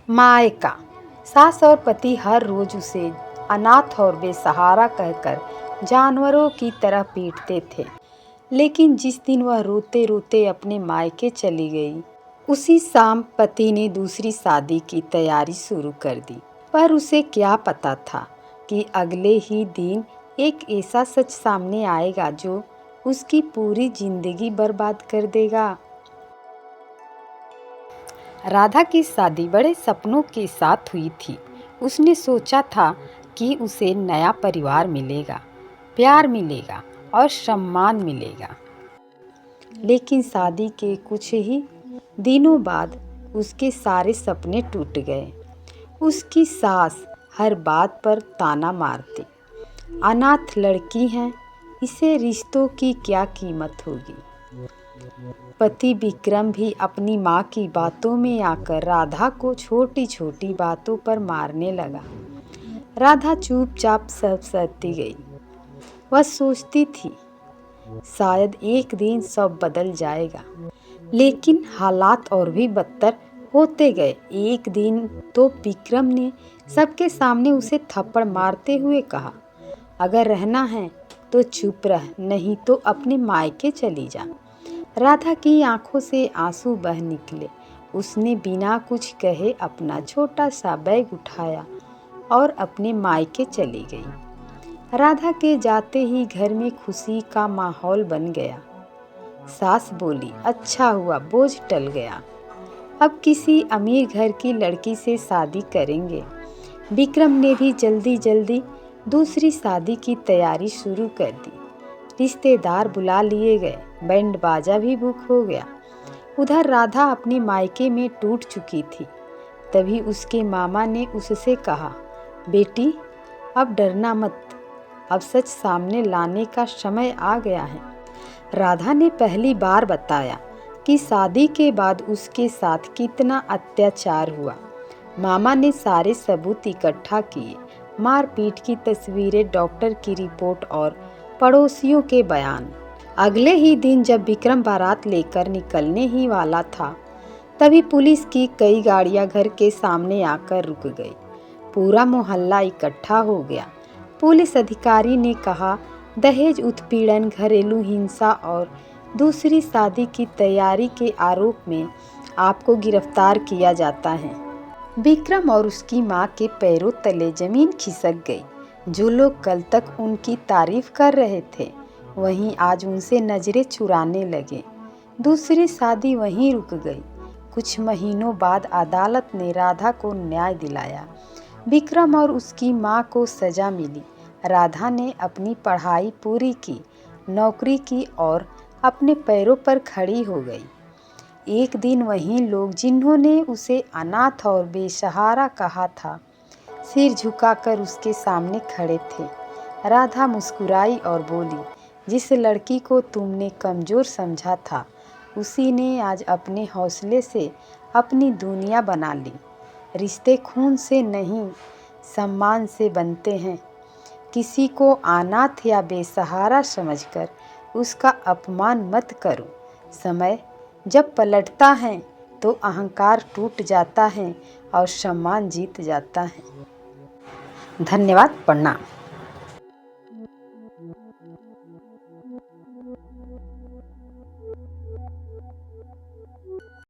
मायका। सास और पति हर रोज उसे अनाथ और बेसहारा कहकर जानवरों की तरह पीटते थे, लेकिन जिस दिन वह रोते रोते अपने मायके चली गई, उसी शाम पति ने दूसरी शादी की तैयारी शुरू कर दी। पर उसे क्या पता था कि अगले ही दिन एक ऐसा सच सामने आएगा जो उसकी पूरी जिंदगी बर्बाद कर देगा। राधा की शादी बड़े सपनों के साथ हुई थी। उसने सोचा था कि उसे नया परिवार मिलेगा, प्यार मिलेगा और सम्मान मिलेगा। लेकिन शादी के कुछ ही दिनों बाद उसके सारे सपने टूट गए। उसकी सास हर बात पर ताना मारती, अनाथ लड़की है, इसे रिश्तों की क्या कीमत होगी। पति विक्रम भी अपनी माँ की बातों में आकर राधा को छोटी छोटी बातों पर मारने लगा। राधा चुपचाप सब सहती गई। वह सोचती थी शायद एक दिन सब बदल जाएगा, लेकिन हालात और भी बदतर होते गए। एक दिन तो विक्रम ने सबके सामने उसे थप्पड़ मारते हुए कहा, अगर रहना है तो चुप रह, नहीं तो अपने मायके चली जा। राधा की आंखों से आंसू बह निकले। उसने बिना कुछ कहे अपना छोटा सा बैग उठाया और अपने मायके चली गई। राधा के जाते ही घर में खुशी का माहौल बन गया। सास बोली, अच्छा हुआ, बोझ टल गया, अब किसी अमीर घर की लड़की से शादी करेंगे। विक्रम ने भी जल्दी जल्दी दूसरी शादी की तैयारी शुरू कर दी। रिश्तेदार बुला लिए गए, बैंड बाजा भी बुक हो गया। उधर राधा अपने मायके में टूट चुकी थी। तभी उसके मामा ने उससे कहा, बेटी अब डरना मत, अब सच सामने लाने का समय आ गया है। राधा ने पहली बार बताया कि शादी के बाद उसके साथ कितना अत्याचार हुआ। मामा ने सारे सबूत इकट्ठा किए, मारपीट की तस्वीरें, डॉक्टर की रिपोर्ट और पड़ोसियों के बयान। अगले ही दिन जब विक्रम बारात लेकर निकलने ही वाला था, तभी पुलिस की कई गाड़ियां घर के सामने आकर रुक गई। पूरा मोहल्ला इकट्ठा हो गया। पुलिस अधिकारी ने कहा, दहेज उत्पीड़न, घरेलू हिंसा और दूसरी शादी की तैयारी के आरोप में आपको गिरफ्तार किया जाता है। विक्रम और उसकी मां के पैरों तले जमीन खिसक गई। जो लोग कल तक उनकी तारीफ कर रहे थे, वहीं आज उनसे नजरें चुराने लगे। दूसरी शादी वहीं रुक गई। कुछ महीनों बाद अदालत ने राधा को न्याय दिलाया। विक्रम और उसकी मां को सजा मिली। राधा ने अपनी पढ़ाई पूरी की, नौकरी की और अपने पैरों पर खड़ी हो गई। एक दिन वहीं लोग जिन्होंने उसे अनाथ और बेसहारा कहा था, सिर झुकाकर उसके सामने खड़े थे। राधा मुस्कुराई और बोली, जिस लड़की को तुमने कमज़ोर समझा था, उसी ने आज अपने हौसले से अपनी दुनिया बना ली। रिश्ते खून से नहीं, सम्मान से बनते हैं। किसी को अनाथ या बेसहारा समझकर उसका अपमान मत करो। समय जब पलटता है तो अहंकार टूट जाता है और सम्मान जीत जाता है। धन्यवाद। प्रणाम।